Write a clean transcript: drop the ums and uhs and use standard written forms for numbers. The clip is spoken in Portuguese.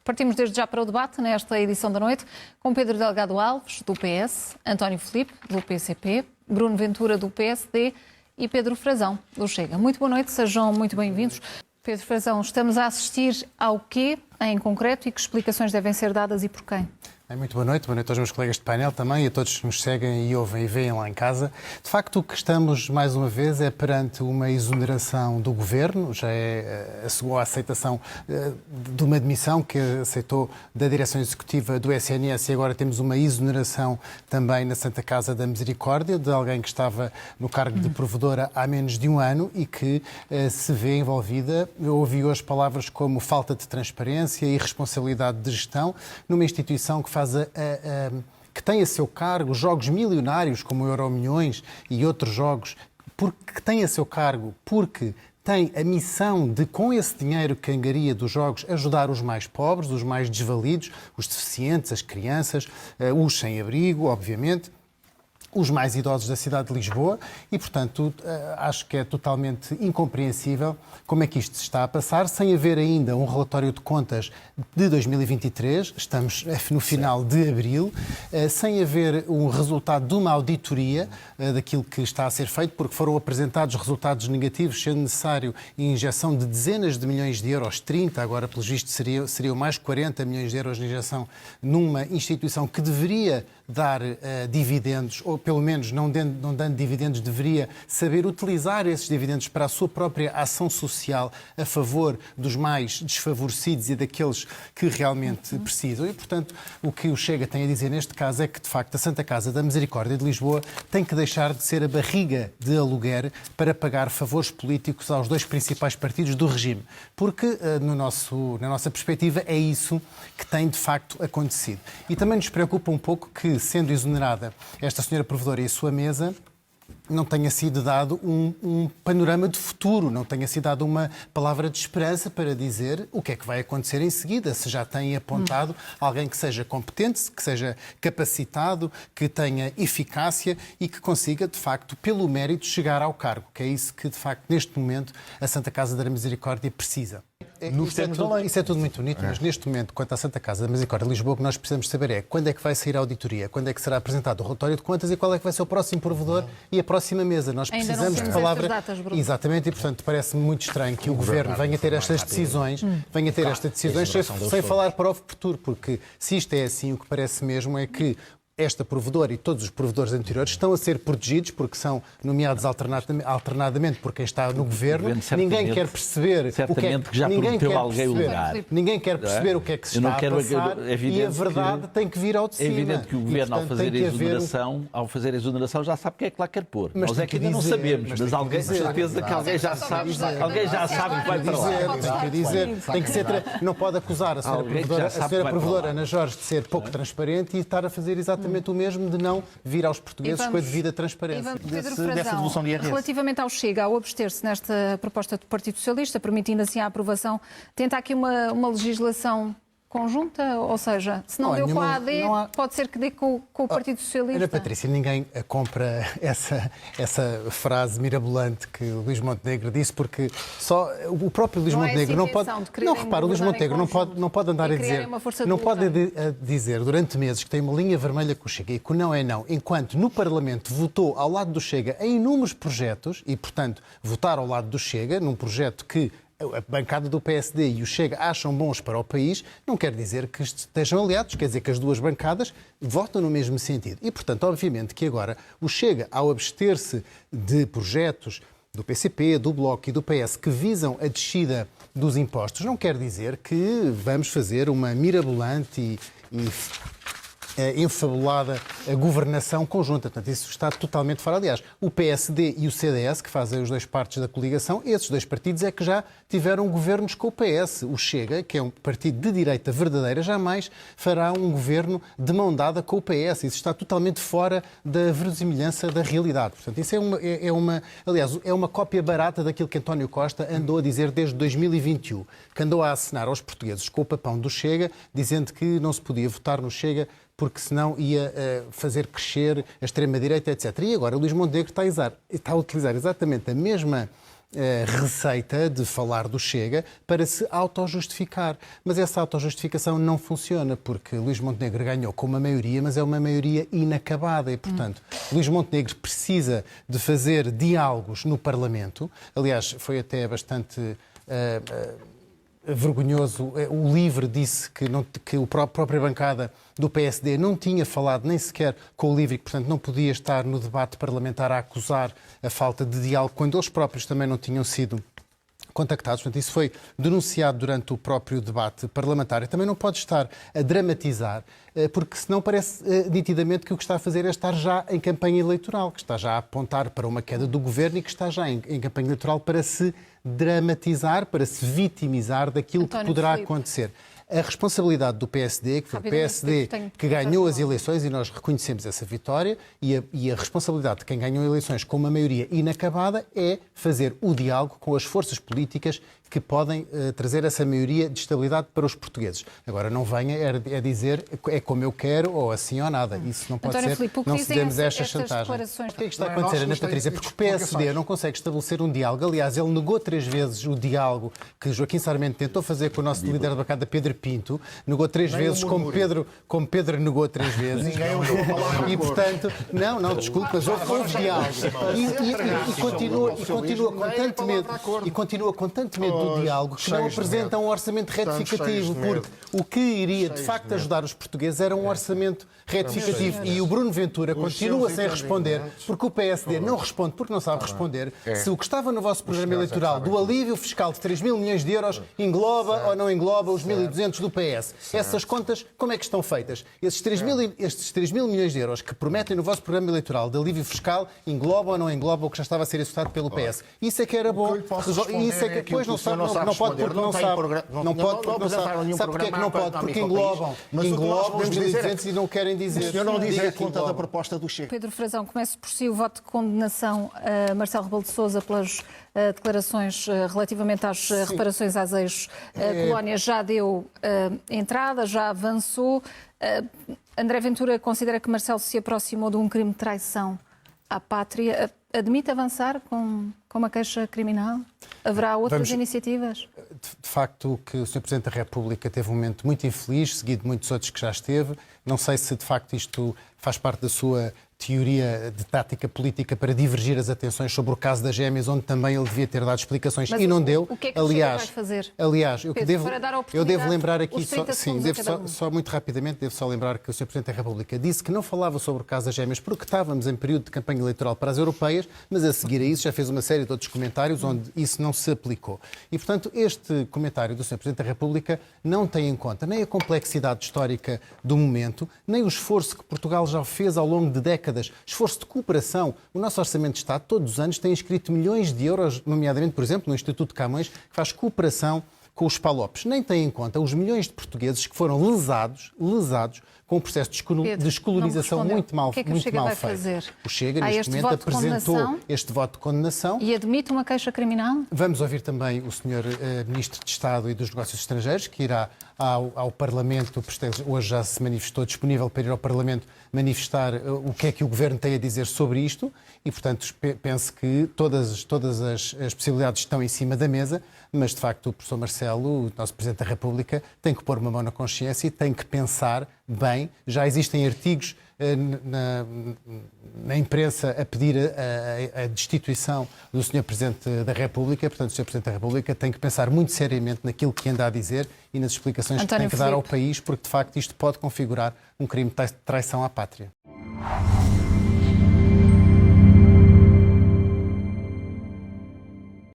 Partimos desde já para o debate, nesta edição da noite, com Pedro Delgado Alves, do PS, António Filipe, do PCP, Bruno Ventura, do PSD e Pedro Frazão, do Chega. Muito boa noite, sejam muito bem-vindos. Pedro Frazão, estamos a assistir ao quê em concreto e que explicações devem ser dadas e por quem? Muito boa noite aos meus colegas de painel também e a todos que nos seguem e ouvem e veem lá em casa. De facto, o que estamos, mais uma vez, é perante uma exoneração do Governo, já é a aceitação de uma demissão que aceitou da direção executiva do SNS e agora temos uma exoneração também na Santa Casa da Misericórdia de alguém que estava no cargo de provedora há menos de um ano e que se vê envolvida. Eu ouvi hoje palavras como falta de transparência e irresponsabilidade de gestão numa instituição que que tem a seu cargo jogos milionários como o Euromilhões e outros jogos, porque tem a seu cargo, porque tem a missão de, com esse dinheiro que angaria dos jogos, ajudar os mais pobres, os mais desvalidos, os deficientes, as crianças, os sem-abrigo, obviamente, os mais idosos da cidade de Lisboa e, portanto, acho que é totalmente incompreensível como é que isto se está a passar, sem haver ainda um relatório de contas de 2023, estamos no final de abril, sem haver um resultado de uma auditoria daquilo que está a ser feito, porque foram apresentados resultados negativos, sendo necessário a injeção de dezenas de milhões de euros, 30, agora, pelos vistos, seriam mais 40 milhões de euros de injeção numa instituição que deveria dar dividendos, ou pelo menos não dando dividendos, deveria saber utilizar esses dividendos para a sua própria ação social a favor dos mais desfavorecidos e daqueles que realmente precisam. E, portanto, o que o Chega tem a dizer neste caso é que, de facto, a Santa Casa da Misericórdia de Lisboa tem que deixar de ser a barriga de aluguer para pagar favores políticos aos dois principais partidos do regime. Porque, na nossa perspectiva, é isso que tem, de facto, acontecido. E também nos preocupa um pouco que, sendo exonerada esta senhora provedora e a sua mesa, não tenha sido dado um panorama de futuro, não tenha sido dado uma palavra de esperança para dizer o que é que vai acontecer em seguida, se já tem apontado alguém que seja competente, que seja capacitado, que tenha eficácia e que consiga, de facto, pelo mérito, chegar ao cargo, que é isso que, de facto, neste momento, a Santa Casa da Misericórdia precisa. Isso é tudo muito bonito, mas neste momento, quanto à Santa Casa da Misericórdia de Lisboa, o que nós precisamos saber é quando é que vai sair a auditoria, quando é que será apresentado o relatório de contas e qual é que vai ser o próximo provedor e a próxima mesa. Nós precisamos de palavra... Datas, Bruno. Exatamente, e portanto parece-me muito estranho que o Governo venha ter estas decisões, sem falar para o futuro, porque se isto é assim, o que parece mesmo é que esta provedora e todos os provedores anteriores estão a ser protegidos porque são nomeados alternadamente por quem está no Governo. Ninguém quer perceber o que é que já prometeu alguém o lugar. Ninguém quer perceber o que é que se está a passar e a verdade tem que vir ao de cima. É evidente que o Governo, ao fazer a exoneração, já sabe o que é que lá quer pôr. Nós é que ainda não sabemos, mas alguém tem certeza que alguém já sabe que vai para lá. Tem que ser, não pode acusar a senhora provedora Ana Jorge de ser pouco transparente e estar a fazer exatamente o mesmo, de não vir aos portugueses com a devida transparência. Pedro Frazão, relativamente ao Chega, ao abster-se nesta proposta do Partido Socialista, permitindo assim a aprovação, tenta aqui uma legislação conjunta? Ou seja, se não deu com a AD, pode ser que dê com o Partido Socialista? Ana Patrícia, ninguém compra essa frase mirabolante que o Luís Montenegro disse, porque só o próprio Luís Montenegro não pode... Não, repara, o Luís Montenegro não pode andar a dizer... Não pode dizer durante meses que tem uma linha vermelha com o Chega e que não é não, enquanto no Parlamento votou ao lado do Chega em inúmeros projetos e, portanto, votar ao lado do Chega num projeto que a bancada do PSD e o Chega acham bons para o país, não quer dizer que estejam aliados, quer dizer que as duas bancadas votam no mesmo sentido. E, portanto, obviamente que agora o Chega, ao abster-se de projetos do PCP, do Bloco e do PS que visam a descida dos impostos, não quer dizer que vamos fazer uma mirabolante e enfabulada governação conjunta. Portanto, isso está totalmente fora. Aliás, o PSD e o CDS, que fazem os dois partes da coligação, esses dois partidos é que já tiveram governos com o PS. O Chega, que é um partido de direita verdadeira, jamais fará um governo de mão dada com o PS. Isso está totalmente fora da verosimilhança da realidade. Portanto, isso é uma cópia barata daquilo que António Costa andou a dizer desde 2021, que andou a acenar aos portugueses com o papão do Chega, dizendo que não se podia votar no Chega porque senão ia fazer crescer a extrema-direita, etc. E agora o Luís Montenegro está a utilizar exatamente a mesma receita de falar do Chega para se autojustificar. Mas essa autojustificação não funciona, porque Luís Montenegro ganhou com uma maioria, mas é uma maioria inacabada e, portanto, Luís Montenegro precisa de fazer diálogos no Parlamento. Aliás, foi até bastante vergonhoso. O LIVRE disse que a própria bancada do PSD não tinha falado nem sequer com o LIVRE e, portanto, não podia estar no debate parlamentar a acusar a falta de diálogo, quando eles próprios também não tinham sido contactados. Portanto, isso foi denunciado durante o próprio debate parlamentar e também não pode estar a dramatizar, porque senão parece nitidamente que o que está a fazer é estar já em campanha eleitoral, que está já a apontar para uma queda do governo e que está já em campanha eleitoral para se dramatizar, para se vitimizar daquilo que poderá acontecer. A responsabilidade do PSD, que foi o PSD que ganhou as eleições, e nós reconhecemos essa vitória, e a responsabilidade de quem ganhou eleições com uma maioria inacabada é fazer o diálogo com as forças políticas que podem trazer essa maioria de estabilidade para os portugueses. Agora, não venha a dizer é como eu quero, ou assim ou nada. Isso não pode ser. Não cedemos a esta chantagem. O que é que está a acontecer, Ana Patrícia? Porque o PSD não consegue estabelecer um diálogo. Aliás, ele negou 3 vezes o diálogo que Joaquim Sarmento tentou fazer com o nosso líder da bancada, Pedro Pinto. Negou 3 vezes, como Pedro negou 3 vezes. E, portanto, não, desculpe, mas houve diálogo. E continua com tanto medo do diálogo que não apresenta um orçamento retificativo, porque o que iria de facto ajudar os portugueses era um orçamento retificativo. E o Bruno Ventura continua sem responder, porque o PSD não responde porque não sabe responder se o que estava no vosso programa eleitoral do alívio fiscal de 3 mil milhões de euros engloba ou não engloba os 1.200 do PS. Essas contas, como é que estão feitas? Estes 3 mil milhões de euros que prometem no vosso programa eleitoral de alívio fiscal engloba ou não engloba o que já estava a ser executado pelo PS? Isso é que era bom. Isso é que depois não sabe, não pode porque não sabe. Não pode porque não sabe. Sabe porque é que não pode? Porque englobam os 1.200 e não querem dizer. O senhor não diz a conta da proposta do Chega. Pedro Frazão, começo por si o voto de condenação a Marcelo Rebelo de Sousa pelas declarações relativamente às reparações às ex-colónias. Já deu entrada, já avançou. André Ventura considera que Marcelo se aproximou de um crime de traição à pátria. Admite avançar com uma queixa criminal? Haverá outras iniciativas? De facto, que o Sr. Presidente da República teve um momento muito infeliz, seguido de muitos outros que já esteve. Não sei se, de facto, isto faz parte da sua teoria de tática política para divergir as atenções sobre o caso das gêmeas, onde também ele devia ter dado explicações. Mas e não deu. O que é que vai fazer? Aliás, eu devo lembrar aqui, só muito rapidamente, devo só lembrar que o Sr. Presidente da República disse que não falava sobre o caso das gêmeas porque estávamos em período de campanha eleitoral para as europeias, mas a seguir a isso já fez uma série de outros comentários onde isso não se aplicou. E, portanto, este comentário do Sr. Presidente da República não tem em conta nem a complexidade histórica do momento, nem o esforço que Portugal já fez ao longo de décadas, esforço de cooperação. O nosso Orçamento de Estado, todos os anos, tem inscrito milhões de euros, nomeadamente, por exemplo, no Instituto de Camões, que faz cooperação com os PALOPs. Nem tem em conta os milhões de portugueses que foram lesados com um processo de descolonização muito mal feito. O Chega, neste momento, apresentou este voto de condenação. E admite uma queixa criminal? Vamos ouvir também o Sr. Ministro de Estado e dos Negócios Estrangeiros, que irá ao Parlamento, hoje já se manifestou disponível para ir ao Parlamento manifestar o que é que o Governo tem a dizer sobre isto e, portanto, penso que todas as possibilidades estão em cima da mesa, mas, de facto, o professor Marcelo, o nosso Presidente da República, tem que pôr uma mão na consciência e tem que pensar bem. Já existem artigos na imprensa a pedir a destituição do Sr. Presidente da República. Portanto, o Sr. Presidente da República tem que pensar muito seriamente naquilo que anda a dizer e nas explicações que tem que dar ao país, porque, de facto, isto pode configurar um crime de traição à pátria.